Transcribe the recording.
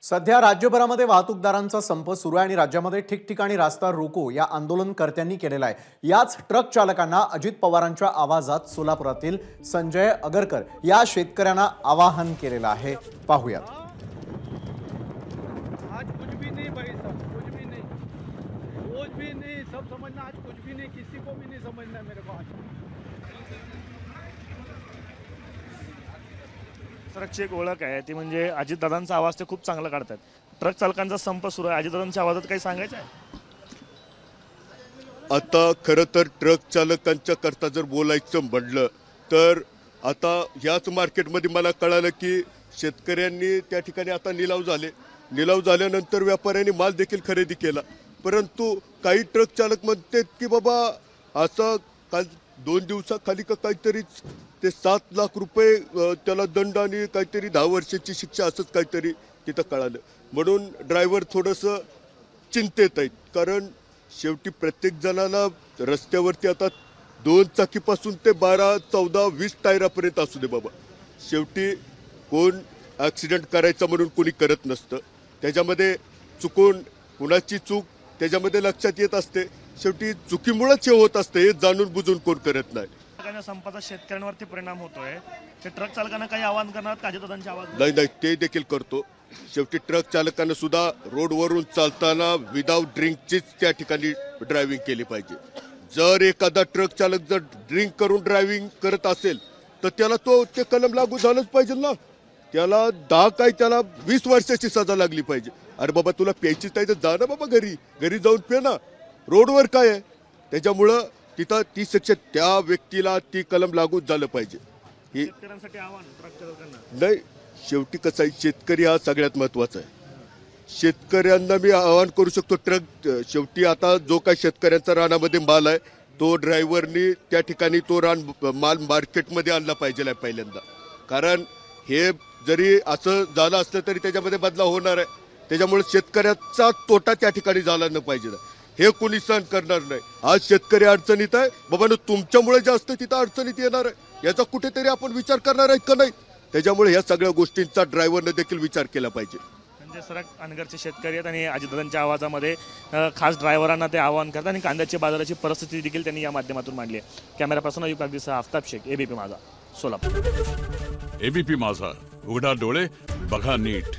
सध्या राज्यभरामध्ये वाहतूकदारांचा संप सुरू आहे आणि राज्यामध्ये ठिकठिकाणी रास्ता रोको या आंदोलनकर्त्यांनी केलेला आहे। याच ट्रक चालकांना अजित पवारांच्या आवाजात सोलापुरातील संजय अगरकर या शेतकऱ्यांना आवाहन केलेलं आहे। पाहूयात। आज कुछ भी नहीं भाई साहब, कुछ भी नहीं, कुछ भी नहीं, सब समझना, आज कुछ भी नहीं, किसी को भी नहीं समझना है मेरे को आज। ट्रकची एक ओळख आहे ती म्हणजे अजितदादांचा आवाज ते खूप चांगला काढतात। ट्रक चालकांचा संप सुरू आहे, अजितदादांच्या आवाजात काही सांगायचं आहे? आता खरं तर ट्रक चालकांच्या करता जर बोलायचं म्हटलं तर आता याच मार्केटमध्ये मला कळालं की शेतकऱ्यांनी त्या ठिकाणी आता निलाव झाल्यानंतर व्यापाऱ्यांनी माल देखील खरेदी केला, परंतु काही ट्रक चालक म्हणतात की बाबा असं काल 2 दिवसाखाली का काहीतरीच ते 7 लाख रुपये त्याला दंड आणि काहीतरी 10 वर्षाची शिक्षा असंच काहीतरी तिथं कळालं। म्हणून ड्रायव्हर थोडंसं चिंतेत आहेत, कारण शेवटी प्रत्येक जणाला रस्त्यावरती आता 2 चाकीपासून ते 12, 14, 20 टायरापर्यंत असू दे बाबा, शेवटी कोण ॲक्सिडेंट करायचा म्हणून कोणी करत नसतं। त्याच्यामध्ये चुकून कुणाची चूक त्याच्यामध्ये लक्षात येत असते, शेवटी चुकीमुळेच हे होत असते, हे जाणून बुजून कोण करत नाही। संपाचा शेतकऱ्यांवरती परिणाम होतोय, ते ट्रक चालकांना काही आवाहन करणार का अजितदादांचे आवाज? नाही, ते देखील करतो। शेवटी ट्रक चालकांना सुद्धा रोडवरून चालताना विदाउट ड्रिंकचीच त्या ठिकाणी ड्रायव्हिंग केली पाहिजे। जर एखादा ट्रक चालक जर ड्रिंक करून ड्रायव्हिंग करत असेल तर त्याला ते कलम लागू झालंच पाहिजे ना, त्याला 10 काय त्याला 20 वर्षाची सजा लागली पाहिजे। अरे बाबा तुला प्यायचीच नाही तर जा ना बाबा घरी जाऊन पे ना, रोडवर काय आहे? त्याच्यामुळं तिथं ती शिक्षा त्या व्यक्तीला ती कलम लागू झालं पाहिजे। ही शेतकऱ्यांसाठी आव्हान ट्रक चालकांना नाही, शेवटी कसं आहे, शेतकरी हा सगळ्यात महत्त्वाचा आहे। शेतकऱ्यांना मी आवाहन करू शकतो, ट्रक शेवटी आता जो काय शेतकऱ्यांचा रानामध्ये माल आहे तो ड्रायव्हरनी त्या ठिकाणी तो माल मार्केटमध्ये आणला पाहिजे पहिल्यांदा, कारण हे जरी असं झालं असलं तरी त्याच्यामध्ये बदलाव होणार आहे। त्याच्यामुळे शेतकऱ्याचा तोटा त्या ठिकाणी झाला न पाहिजे, हे कोणी सहन करणार नाही। आज शेतकरी अडचणीत आहे बाबांनो, तुमच्यामुळे जास्त तिथं अडचणीत येणार आहे याचा कुठेतरी आपण विचार करणार आहे का नाही? त्याच्यामुळे ह्या सगळ्या गोष्टींचा ड्रायव्हरने देखील विचार केला पाहिजे। म्हणजे सरक अनगरचे शेतकरी आहेत आणि अजितदादांच्या आवाजामध्ये खास ड्रायव्हरांना ते आवाहन करतात आणि कांद्याच्या बाजाराची परिस्थिती देखील त्यांनी या माध्यमातून मांडली आहे। कॅमेरा पर्सन अयुब कागदीसह आफताब शेख, एबीपी माझा, सोलापूर। एबीपी माझा, उघडा डोळे बघा नीट।